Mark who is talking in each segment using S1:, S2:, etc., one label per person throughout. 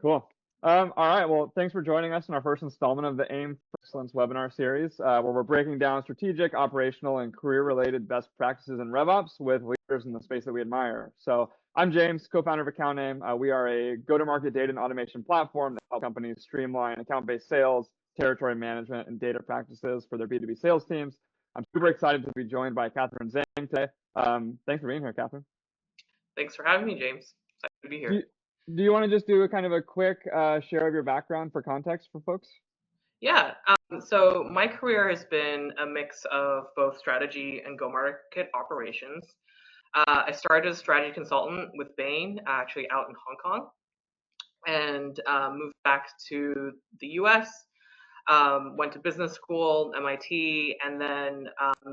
S1: Cool. All right. Well, thanks for joining us in our first installment of the AIM for Excellence webinar series, where we're breaking down strategic, operational, and career-related best practices in RevOps with leaders in the space that we admire. So I'm James, co-founder of AccountName. We are a go-to-market data and automation platform that helps companies streamline account-based sales, territory management, and data practices for their B2B sales teams. I'm super excited to be joined by Katherine Zhang today. Thanks for being here, Katherine.
S2: Thanks for having me, James. Excited to be here.
S1: Do you want to just do a kind of a quick share of your background for context for folks?
S2: Yeah. So my career has been a mix of both strategy and go-market operations. I started as a strategy consultant with Bain, actually out in Hong Kong, and moved back to the US. Went to business school, MIT, and then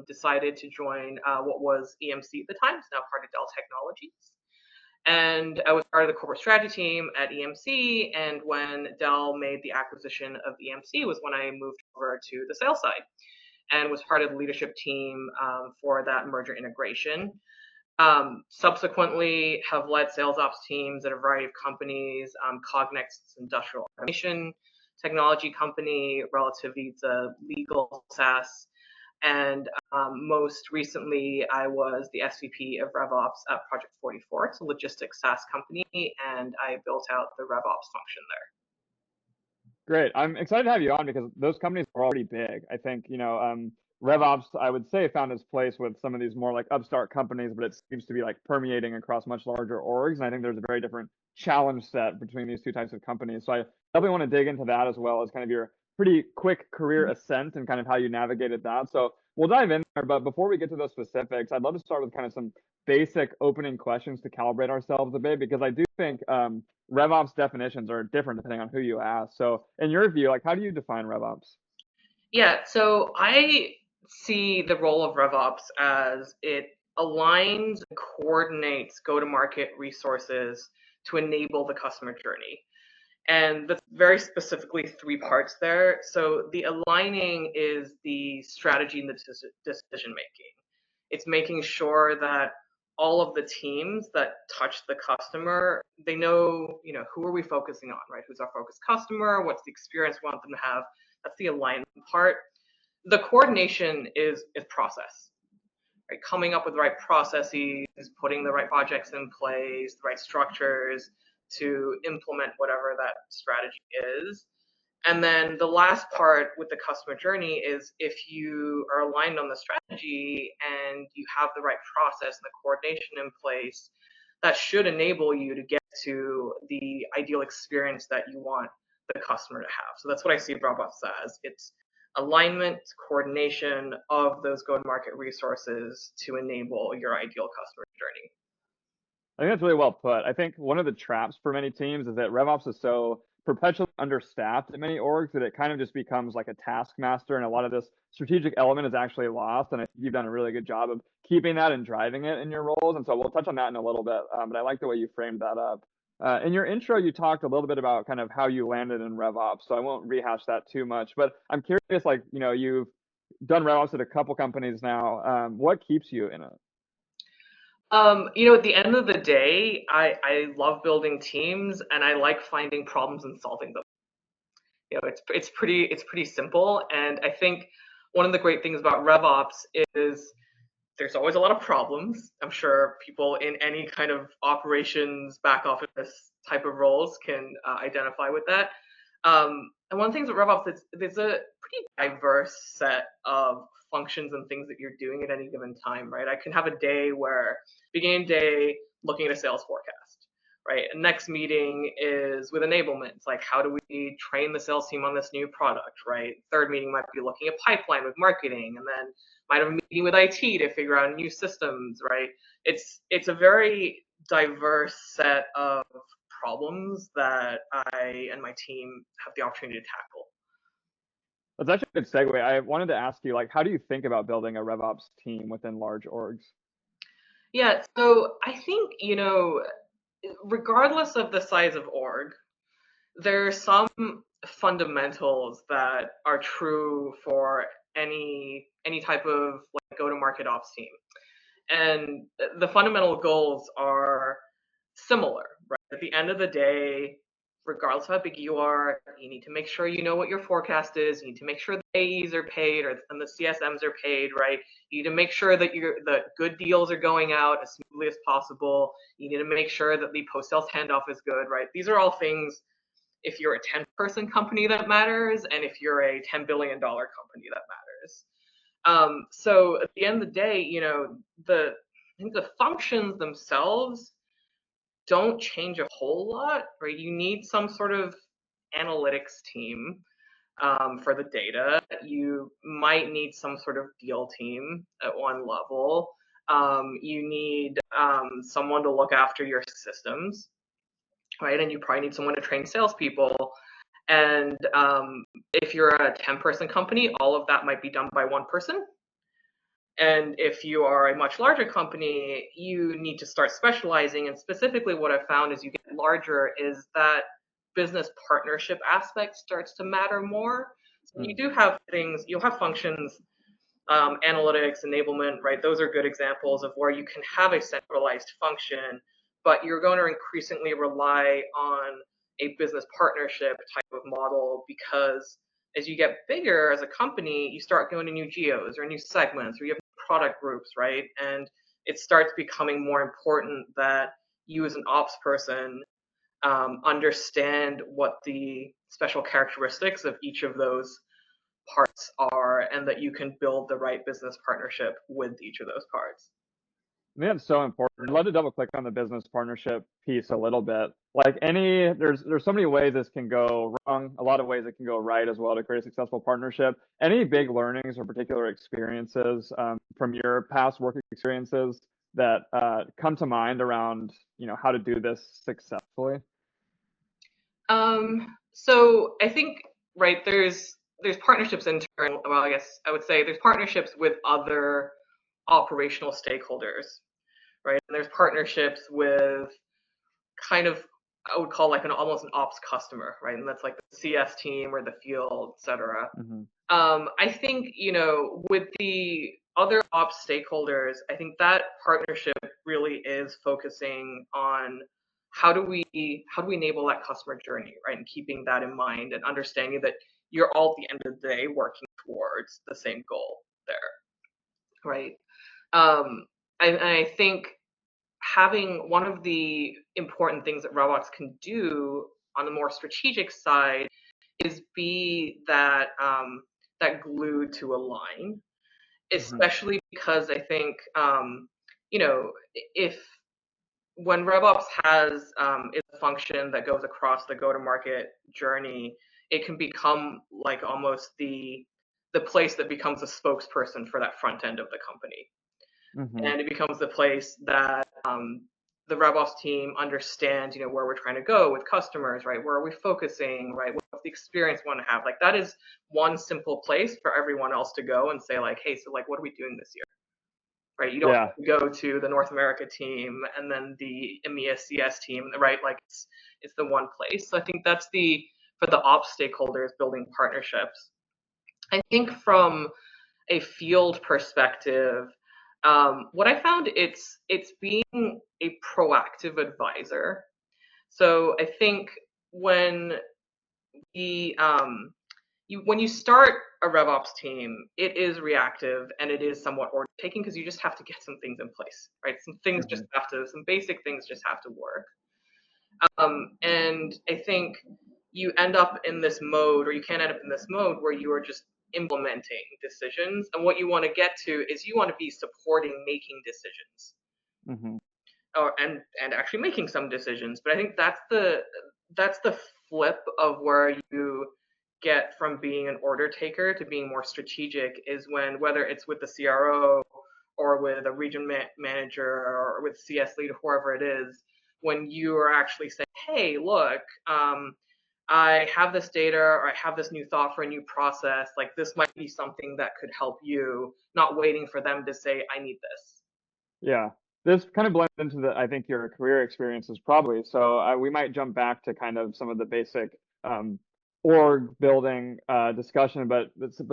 S2: decided to join what was EMC at the time. It's now part of Dell Technologies. And I was part of the corporate strategy team at EMC. And when Dell made the acquisition of EMC was when I moved over to the sales side and was part of the leadership team for that merger integration. Subsequently have led sales ops teams at a variety of companies, Cognex, industrial automation technology company, Relativity, it's a legal SaaS. And most recently, I was the SVP of RevOps at Project 44. It's a logistics SaaS company, and I built out the RevOps function there.
S1: Great. I'm excited to have you on because those companies are already big. I think, RevOps, I would say, found its place with some of these more like upstart companies, but it seems to be like permeating across much larger orgs. And I think there's a very different challenge set between these two types of companies. So I definitely want to dig into that as well as kind of your pretty quick career ascent and kind of how you navigated that. So we'll dive in there. But before we get to those specifics, I'd love to start with kind of some basic opening questions to calibrate ourselves a bit, because I do think RevOps definitions are different depending on who you ask. So in your view, like, how do you define RevOps?
S2: Yeah, so I see the role of RevOps as it aligns and coordinates go-to-market resources to enable the customer journey. And that's very specifically three parts there. So the aligning is the strategy and the decision making. It's making sure that all of the teams that touch the customer, they know, who are we focusing on, right? Who's our focus customer? What's the experience we want them to have? That's the alignment part. The coordination is process, right? Coming up with the right processes, putting the right projects in place, the right structures to implement whatever that strategy is. And then the last part with the customer journey is if you are aligned on the strategy and you have the right process and the coordination in place, that should enable you to get to the ideal experience that you want the customer to have. So that's what I see RevOps as. It's alignment, coordination of those go-to-market resources to enable your ideal customer journey.
S1: I think that's really well put. I think one of the traps for many teams is that RevOps is so perpetually understaffed at many orgs that it kind of just becomes like a taskmaster, and a lot of this strategic element is actually lost. And I think you've done a really good job of keeping that and driving it in your roles. And so we'll touch on that in a little bit, but I like the way you framed that up. In your intro, you talked a little bit about kind of how you landed in RevOps, so I won't rehash that too much. But I'm curious, like, you've done RevOps at a couple companies now. What keeps you in it?
S2: At the end of the day, I love building teams and I like finding problems and solving them. It's pretty simple. And I think one of the great things about RevOps is there's always a lot of problems. I'm sure people in any kind of operations, back office type of roles can identify with that. And one of the things with RevOps is there's a pretty diverse set of functions and things that you're doing at any given time, right? I can have a day where beginning day looking at a sales forecast, right? And next meeting is with enablement. It's like, how do we train the sales team on this new product, right? Third meeting might be looking at pipeline with marketing, and then might have a meeting with IT to figure out new systems, right? It's a very diverse set of problems that I and my team have the opportunity to tackle.
S1: That's actually a good segue. I wanted to ask you, like, how do you think about building a RevOps team within large orgs?
S2: Yeah, so I think, regardless of the size of org, there are some fundamentals that are true for any type of like go-to-market ops team. And the fundamental goals are similar, right? At the end of the day, regardless of how big you are, you need to make sure you know what your forecast is. You need to make sure the AEs are paid and the CSMs are paid, right? You need to make sure that the good deals are going out as smoothly as possible. You need to make sure that the post-sales handoff is good, right? These are all things, if you're a 10-person company, that matters, and if you're a $10 billion company, that matters. So at the end of the day, I think the functions themselves don't change a whole lot, right? You need some sort of analytics team for the data. You might need some sort of deal team at one level. You need someone to look after your systems, right? And you probably need someone to train salespeople. And if you're a 10-person company, all of that might be done by one person. And if you are a much larger company, you need to start specializing. And specifically, what I've found as you get larger is that business partnership aspect starts to matter more. So you do have things, you'll have functions, analytics, enablement, right? Those are good examples of where you can have a centralized function, but you're going to increasingly rely on a business partnership type of model, because as you get bigger as a company, you start going to new geos or new segments, or you have product groups, right? And it starts becoming more important that you as an ops person understand what the special characteristics of each of those parts are, and that you can build the right business partnership with each of those parts.
S1: I think that's so important. I'd love to double click on the business partnership piece a little bit. Like there's so many ways this can go wrong, a lot of ways it can go right as well to create a successful partnership. Any big learnings or particular experiences from your past work experiences that come to mind around, how to do this successfully?
S2: So I think, right, there's partnerships internal. Well, I guess I would say there's partnerships with other operational stakeholders, right? And there's partnerships with kind of, I would call like almost an ops customer, right? And that's like the CS team or the field, etc.
S1: Mm-hmm.
S2: I think, with the other ops stakeholders, I think that partnership really is focusing on how do we enable that customer journey, right? And keeping that in mind and understanding that you're all at the end of the day working towards the same goal there, right? I think having one of the important things that RevOps can do on the more strategic side is be that that glue to a line, especially because I think if when RevOps has its function that goes across the go-to-market journey, it can become like almost the place that becomes a spokesperson for that front end of the company.
S1: Mm-hmm.
S2: And it becomes the place that the RevOps team understands, where we're trying to go with customers, right? Where are we focusing, right? What's the experience we want to have? Like that is one simple place for everyone else to go and say, like, hey, so like, what are we doing this year? Right? You don't have to go to the North America team and then the EMEA CS team, right? Like it's the one place. So I think that's for the ops stakeholders building partnerships. I think from a field perspective, what I found it's being a proactive advisor. So I think when when you start a RevOps team, it is reactive and it is somewhat order taking, because you just have to get some things in place, right? Some basic things just have to work. And I think you end up in this mode, or you can end up in this mode where you are just implementing decisions. And what you want to get to is you want to be supporting making decisions.
S1: Mm-hmm.
S2: And actually making some decisions. But I think that's the flip of where you get from being an order taker to being more strategic, is when, whether it's with the CRO or with a region manager or with CS lead or whoever it is, when you are actually saying, hey, look, I have this data, or I have this new thought for a new process, like this might be something that could help you, not waiting for them to say, I need this.
S1: Yeah, this kind of blends into I think your career experiences probably. So we might jump back to kind of some of the basic org building discussion, but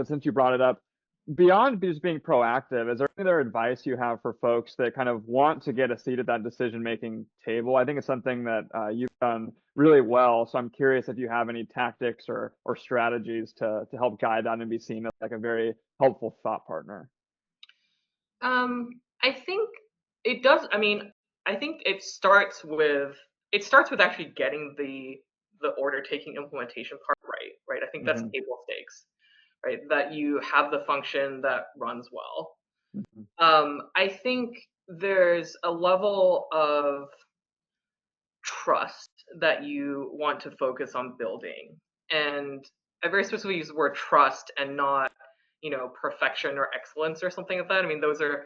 S1: since you brought it up, beyond just being proactive, is there any other advice you have for folks that kind of want to get a seat at that decision-making table? I think it's something that you've done really well. So I'm curious if you have any tactics or strategies to help guide that and be seen as like a very helpful thought partner.
S2: I think it does. I mean, I think it starts with actually getting the order taking implementation part right, right? I think that's
S1: Hmm.
S2: table stakes, right? That you have the function that runs well.
S1: Hmm.
S2: I think there's a level of trust that you want to focus on building. And I very specifically use the word trust and not, perfection or excellence or something like that. I mean, those are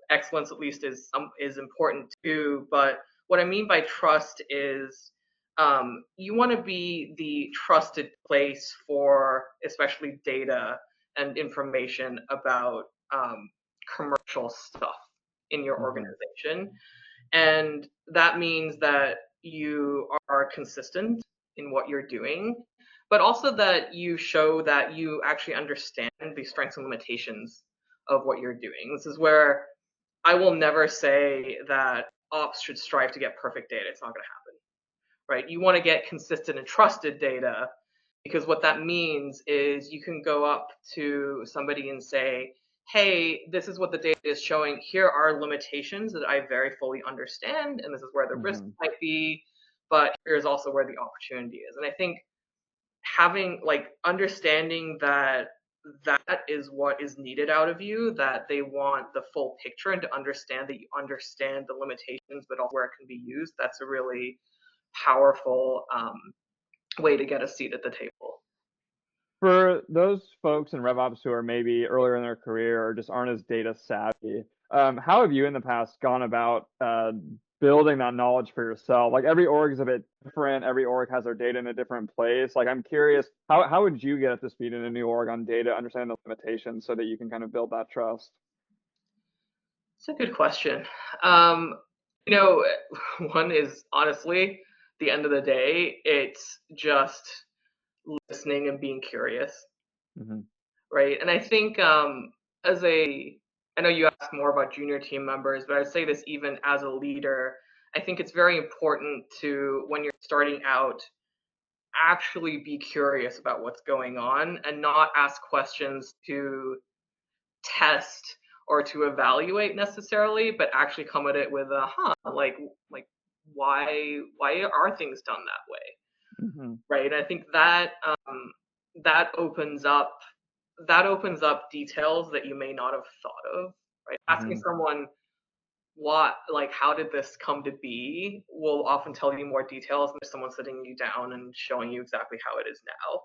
S2: excellence at least is important too. But what I mean by trust is you want to be the trusted place for especially data and information about commercial stuff in your
S1: Hmm.
S2: organization. And that means that you are consistent in what you're doing, but also that you show that you actually understand the strengths and limitations of what you're doing. This is where I will never say that ops should strive to get perfect data. It's not going to happen, right? You want to get consistent and trusted data, because what that means is you can go up to somebody and say, hey, this is what the data is showing. Here are limitations that I very fully understand, and this is where the risk
S1: Hmm.
S2: might be, but here's also where the opportunity is. And I think having like understanding that that is what is needed out of you, that they want the full picture and to understand that you understand the limitations but also where it can be used, that's a really powerful way to get a seat at the table.
S1: For those folks in RevOps who are maybe earlier in their career or just aren't as data savvy, how have you in the past gone about building that knowledge for yourself? Like every org is a bit different. Every org has their data in a different place. Like I'm curious, how would you get up to speed in a new org on data, understand the limitations so that you can kind of build that trust?
S2: It's a good question. Um, you know, one is honestly, the end of the day, it's just listening and being curious,
S1: Hmm.
S2: right? And I think as a, I know you asked more about junior team members, but I'd say this even as a leader, I think it's very important to, when you're starting out, actually be curious about what's going on and not ask questions to test or to evaluate necessarily, but actually come at it with a like why are things done that way,
S1: Hmm.
S2: right? And I think that that opens up that opens up details that you may not have thought of, right? Asking
S1: Hmm.
S2: someone what like how did this come to be will often tell you more details than someone sitting you down and showing you exactly how it is now,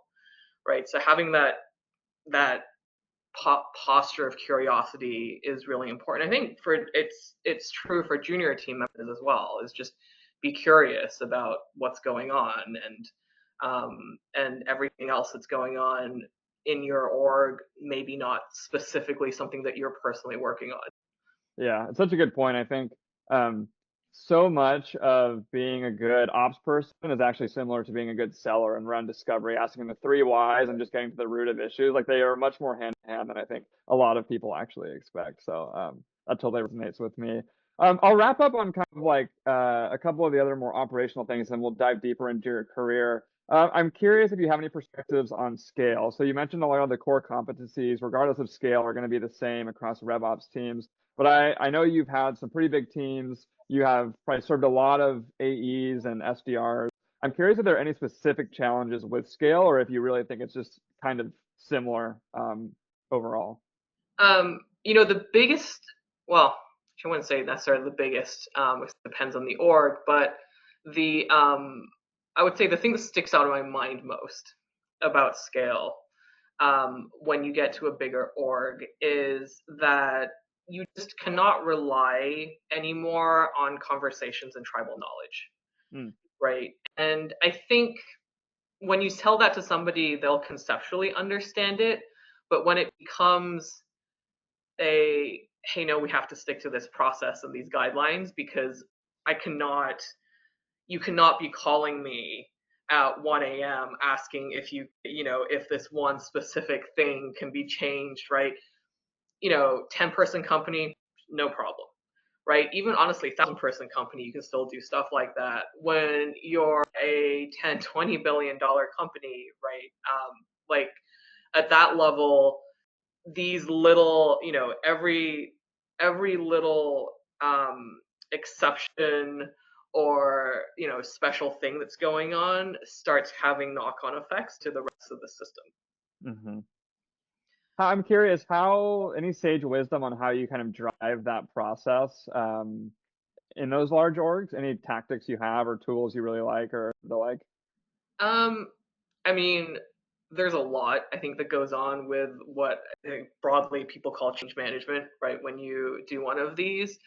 S2: right? So having that posture of curiosity is really important. I think for it's true for junior team members as well. Is just be curious about what's going on and everything else that's going on in your org. Maybe not specifically something that you're personally working on.
S1: Yeah, it's such a good point. I think um, so much of being a good ops person is actually similar to being a good seller and run discovery, asking the three whys and just getting to the root of issues. Like they are much more hand in hand than I think a lot of people actually expect. So that totally resonates with me. I'll wrap up on kind of like a couple of the other more operational things, and we'll dive deeper into your career. I'm curious if you have any perspectives on scale. So you mentioned a lot of the core competencies, regardless of scale, are going to be the same across RevOps teams. But I know you've had some pretty big teams. You have probably served a lot of AEs and SDRs. I'm curious if there are any specific challenges with scale or if you really think it's just kind of similar overall.
S2: The biggest, well, I wouldn't say necessarily the biggest, it depends on the org, but the, I would say the thing that sticks out in my mind most about scale when you get to a bigger org is that you just cannot rely anymore on conversations and tribal knowledge,
S1: Mm.
S2: right? And I think when you tell that to somebody, they'll conceptually understand it, but when it becomes a hey no we have to stick to this process and these guidelines because I cannot you cannot be calling me at 1 a.m asking if if this one specific thing can be changed, right? 10-person company, no problem, right? Even honestly, 1,000-person company, you can still do stuff like that. When you're a 10, $20 billion company, right? Like at that level, these little, every little exception or special thing that's going on starts having knock-on effects to the rest of the system.
S1: Mm-hmm. I'm curious, any sage wisdom on how you kind of drive that process in those large orgs? Any tactics you have or tools you really like or the like?
S2: I mean, there's a lot I think that goes on with what I think broadly people call change management, right? When you do one of these,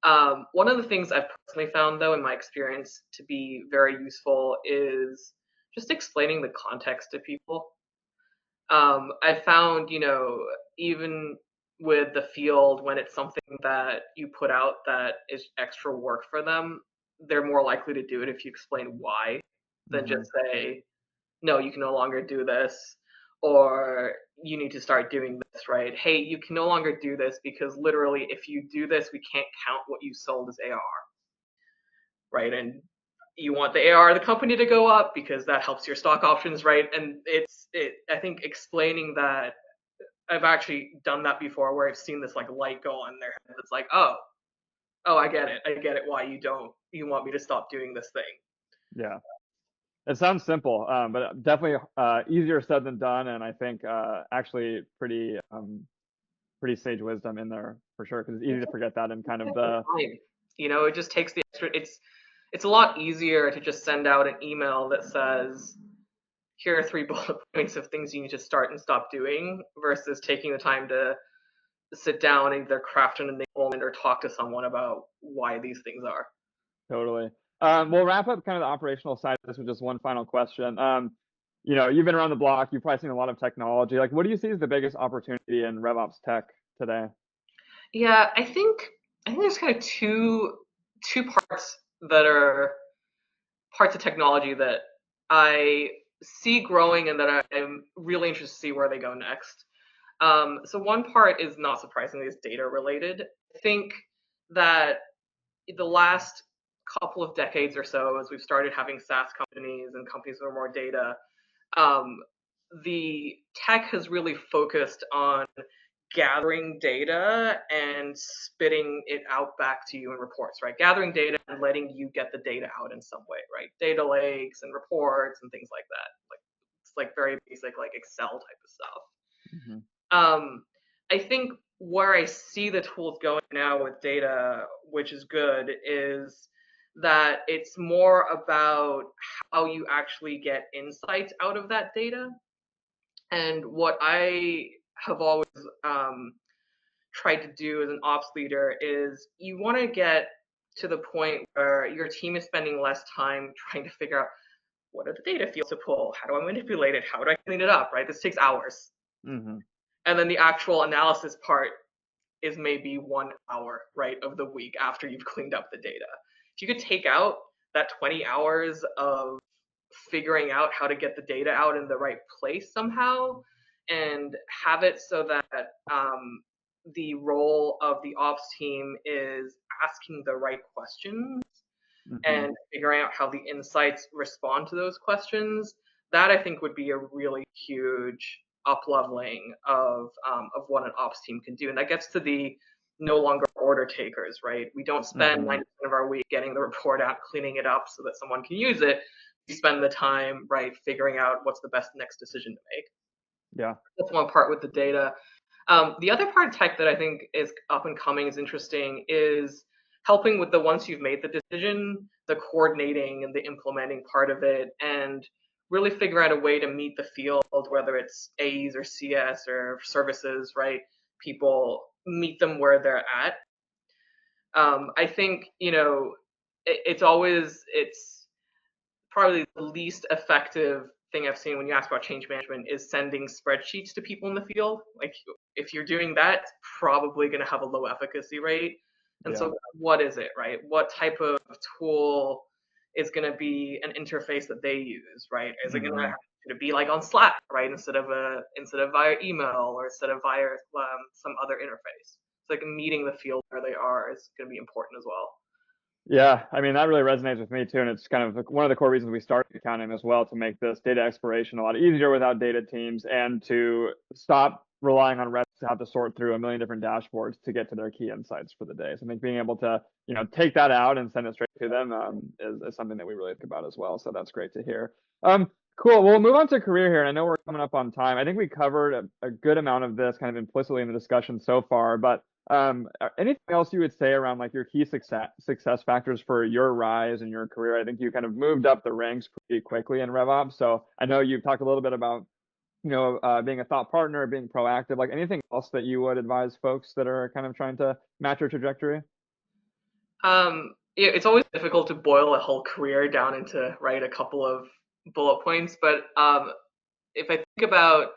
S2: one of the things I've personally found, though, in my experience, to be very useful is just explaining the context to people. I found, even with the field, when it's something that you put out that is extra work for them, they're more likely to do it if you explain why than
S1: Mm-hmm.
S2: just say, no, you can no longer do this, or you need to start doing this, right? Hey, you can no longer do this because literally, if you do this, we can't count what you sold as AR, right? And you want the AR of the company to go up because that helps your stock options, right? And I think explaining that, I've actually done that before where I've seen this like light go on their head. It's like, oh, I get it. I get it why you want me to stop doing this thing.
S1: Yeah. It sounds simple, but definitely easier said than done, and I think actually pretty sage wisdom in there for sure, because it's easy to forget that in kind of the
S2: It just takes the extra. It's a lot easier to just send out an email that says, here are 3 bullet points of things you need to start and stop doing, versus taking the time to sit down and either craft an enablement or talk to someone about why these things are.
S1: totally. We'll wrap up kind of the operational side of this with just one final question. You've been around the block, you've probably seen a lot of technology. Like, what do you see as the biggest opportunity in RevOps tech today?
S2: Yeah, I think there's kind of two parts that are parts of technology that I see growing and that I'm really interested to see where they go next. So one part is not surprisingly is data related. I think that the last couple of decades or so, as we've started having SaaS companies and companies with more data, um, the tech has really focused on gathering data and spitting it out back to you in reports, right? Gathering data and letting you get the data out in some way, right? Data lakes and reports and things like that. Like it's like very basic, like Excel type of stuff.
S1: Mm-hmm.
S2: I think where I see the tools going now with data, which is good, is that it's more about how you actually get insights out of that data. And what I have always tried to do as an ops leader is you want to get to the point where your team is spending less time trying to figure out what are the data fields to pull, how do I manipulate it, how do I clean it up, right? This takes hours.
S1: Mm-hmm.
S2: And then the actual analysis part is maybe 1 hour, right, of the week after you've cleaned up the data. If you could take out that 20 hours of figuring out how to get the data out in the right place somehow and have it so that the role of the ops team is asking the right questions
S1: Mm-hmm.
S2: and figuring out how the insights respond to those questions, that I think would be a really huge up leveling of what an ops team can do. And that gets to the no longer order takers, right? We don't spend
S1: Mm-hmm.
S2: 90% of our week getting the report out, cleaning it up so that someone can use it. We spend the time, right, figuring out what's the best next decision to make.
S1: Yeah.
S2: That's one part with the data. The other part of tech that I think is up and coming is interesting is helping with the once you've made the decision, the coordinating and the implementing part of it, and really figure out a way to meet the field, whether it's A's or CS or services, right? People meet them where they're at. I think, it's probably the least effective thing I've seen when you ask about change management is sending spreadsheets to people in the field. Like if you're doing that, it's probably going to have a low efficacy rate. And
S1: Yeah.
S2: so what is it, right? What type of tool is going to be an interface that they use, right? Is it going
S1: Mm-hmm.
S2: to Should it be like on Slack, right? Instead of via email, or instead of via some other interface. It's like meeting the field where they are is going to be important as well.
S1: Yeah, I mean, that really resonates with me too. And it's kind of one of the core reasons we started accounting as well, to make this data exploration a lot easier without data teams, and to stop relying on reps to have to sort through a million different dashboards to get to their key insights for the day. So I think being able to, take that out and send it straight to them is something that we really think about as well. So that's great to hear. Cool. We'll move on to career here. And I know we're coming up on time. I think we covered a good amount of this kind of implicitly in the discussion so far, but anything else you would say around like your key success factors for your rise in your career? I think you kind of moved up the ranks pretty quickly in RevOps. So I know you've talked a little bit about, being a thought partner, being proactive. Like anything else that you would advise folks that are kind of trying to match your trajectory?
S2: It's always difficult to boil a whole career down into a couple of bullet points, but if I think about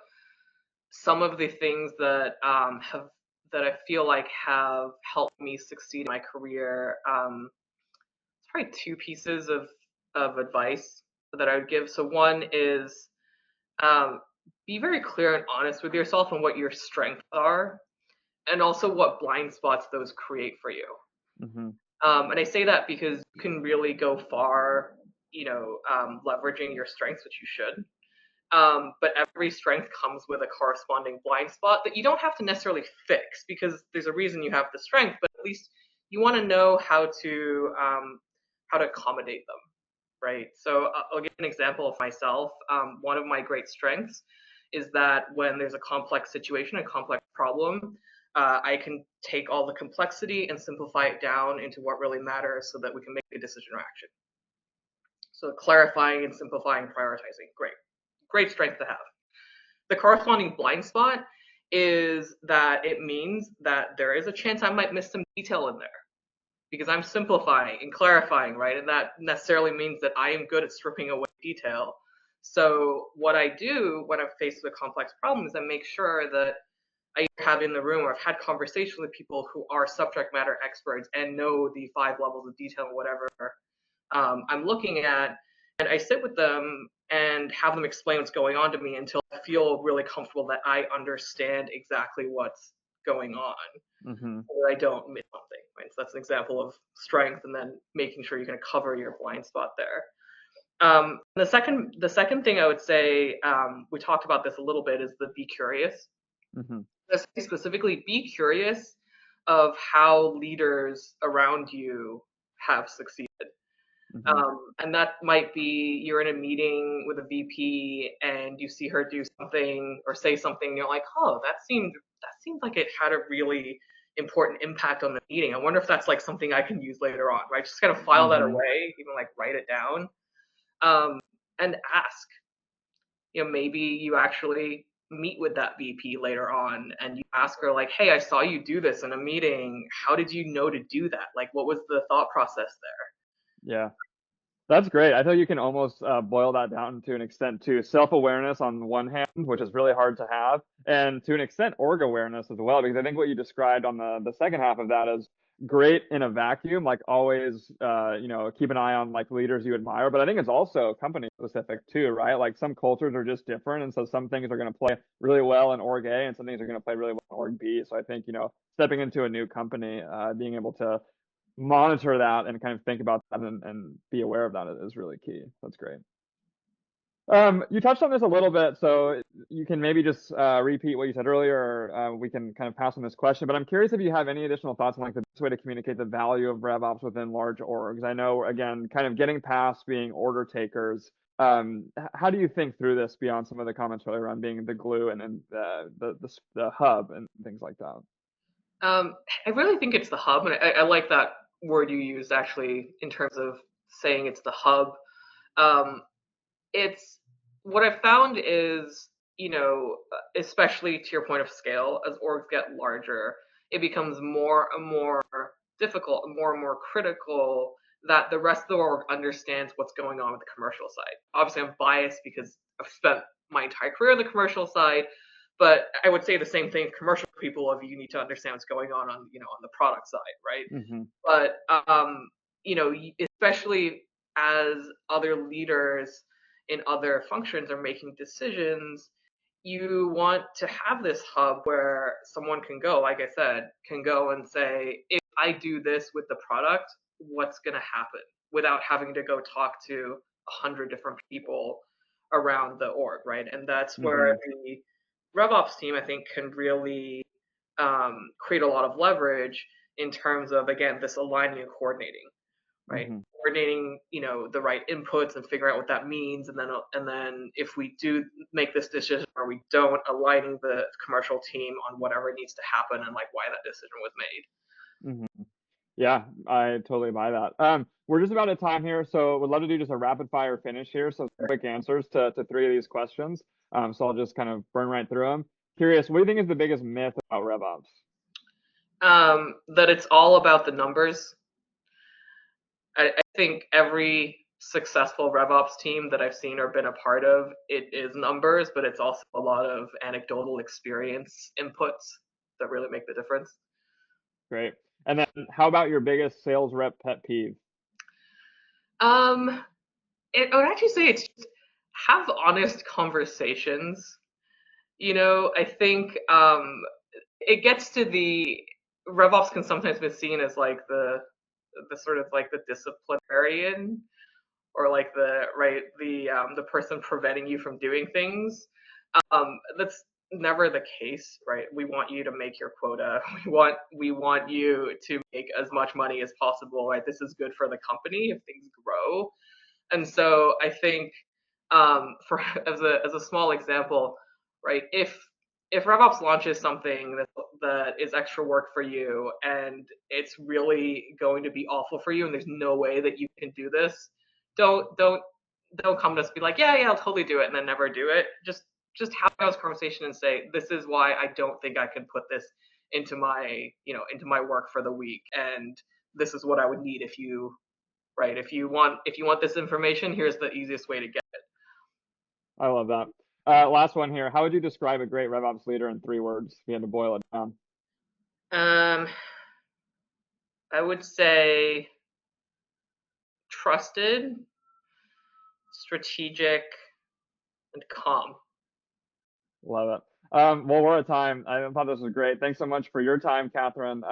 S2: some of the things that I feel like have helped me succeed in my career, it's probably two pieces of advice that I would give. So one is, um, be very clear and honest with yourself on what your strengths are, and also what blind spots those create for you.
S1: Mm-hmm.
S2: And I say that because you can really go far, leveraging your strengths, which you should. But every strength comes with a corresponding blind spot that you don't have to necessarily fix, because there's a reason you have the strength, but at least you want to know how to accommodate them, right? So I'll give an example of myself. One of my great strengths is that when there's a complex situation, a complex problem, I can take all the complexity and simplify it down into what really matters so that we can make a decision or action. So clarifying and simplifying, prioritizing, great strength to have. The corresponding blind spot is that it means that there is a chance I might miss some detail in there, because I'm simplifying and clarifying, right? And that necessarily means that I am good at stripping away detail. So what I do when I'm faced with a complex problem is I make sure that I have in the room, or I've had conversations with people who are subject matter experts and know the 5 levels of detail, whatever I'm looking at, and I sit with them and have them explain what's going on to me until I feel really comfortable that I understand exactly what's going on,
S1: Mm-hmm.
S2: so that I don't miss something. Right? So that's an example of strength, and then making sure you can cover your blind spot there. The second thing I would say, we talked about this a little bit, is the be curious.
S1: Mm-hmm.
S2: Specifically, be curious of how leaders around you have succeeded.
S1: Mm-hmm.
S2: And that might be, you're in a meeting with a VP and you see her do something or say something, and you're like, oh, that seemed like it had a really important impact on the meeting. I wonder if that's like something I can use later on, right? Just kind of file that
S1: Mm-hmm.
S2: away, even like write it down, and ask. Maybe you actually meet with that VP later on and you ask her like, hey, I saw you do this in a meeting. How did you know to do that? Like, what was the thought process there?
S1: Yeah. That's great. I think you can almost boil that down to an extent to self-awareness on one hand, which is really hard to have, and to an extent org awareness as well, because I think what you described on the second half of that is great in a vacuum, like always, keep an eye on like leaders you admire, but I think it's also company specific too, right? Like some cultures are just different, and so some things are going to play really well in org A and some things are going to play really well in org B. So I think, stepping into a new company, being able to monitor that and kind of think about that and be aware of that is really key. That's great. You touched on this a little bit, so you can maybe just repeat what you said earlier, or we can kind of pass on this question. But I'm curious if you have any additional thoughts on like the best way to communicate the value of RevOps within large orgs. I know, again, kind of getting past being order takers. How do you think through this beyond some of the comments earlier around being the glue and then the hub and things like that?
S2: I really think it's the hub, and I like that word you used actually in terms of saying it's the hub. It's what I've found is, especially to your point of scale, as orgs get larger, it becomes more and more difficult and more critical that the rest of the org understands what's going on with the commercial side. Obviously, I'm biased because I've spent my entire career on the commercial side, but I would say the same thing. Commercial people, of you need to understand what's going on on the product side, right?
S1: Mm-hmm.
S2: But especially as other leaders, in other functions are making decisions, you want to have this hub where someone can go, like I said, can go and say, if I do this with the product, what's going to happen, without having to go talk to 100 different people around the org, right? And that's where the RevOps team, I think, can really create a lot of leverage in terms of, again, this aligning and coordinating, right? Coordinating, the right inputs and figuring out what that means, and then if we do make this decision or we don't, aligning the commercial team on whatever needs to happen and like why that decision was made.
S1: Yeah, I totally buy that. We're just about at time here, so would love to do just a rapid fire finish here. So quick answers to 3 of these questions. So I'll just kind of burn right through them. Curious, what do you think is the biggest myth about RevOps?
S2: That it's all about the numbers. I think every successful RevOps team that I've seen or been a part of, it is numbers, but it's also a lot of anecdotal experience inputs that really make the difference.
S1: Great. And then how about your biggest sales rep pet peeve?
S2: I would actually say it's just have honest conversations. I think it gets to the RevOps can sometimes be seen as like the sort of like the disciplinarian, or like the person preventing you from doing things. That's never the case, right? We want you to make your quota. We want you to make as much money as possible, right? This is good for the company if things grow. And so I think for as a small example, right? If RevOps launches something that is extra work for you and it's really going to be awful for you and there's no way that you can do this, don't come to us and be like, yeah, I'll totally do it, and then never do it. Just have those conversation and say, this is why I don't think I can put this into my work for the week, and this is what I would need if you want this information, here's the easiest way to get it.
S1: I love that. Last one here. How would you describe a great RevOps leader in 3 words if you had to boil it down?
S2: I would say trusted, strategic, and calm.
S1: Love it. Well, we're at time. I thought this was great. Thanks so much for your time, Katherine.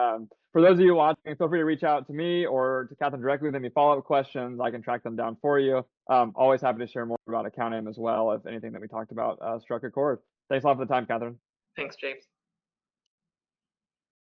S1: For those of you watching, feel free to reach out to me or to Katherine directly with any follow-up questions. I can track them down for you. Always happy to share more about account aim as well if anything that we talked about struck a chord. Thanks a lot for the time, Katherine.
S2: Thanks, James.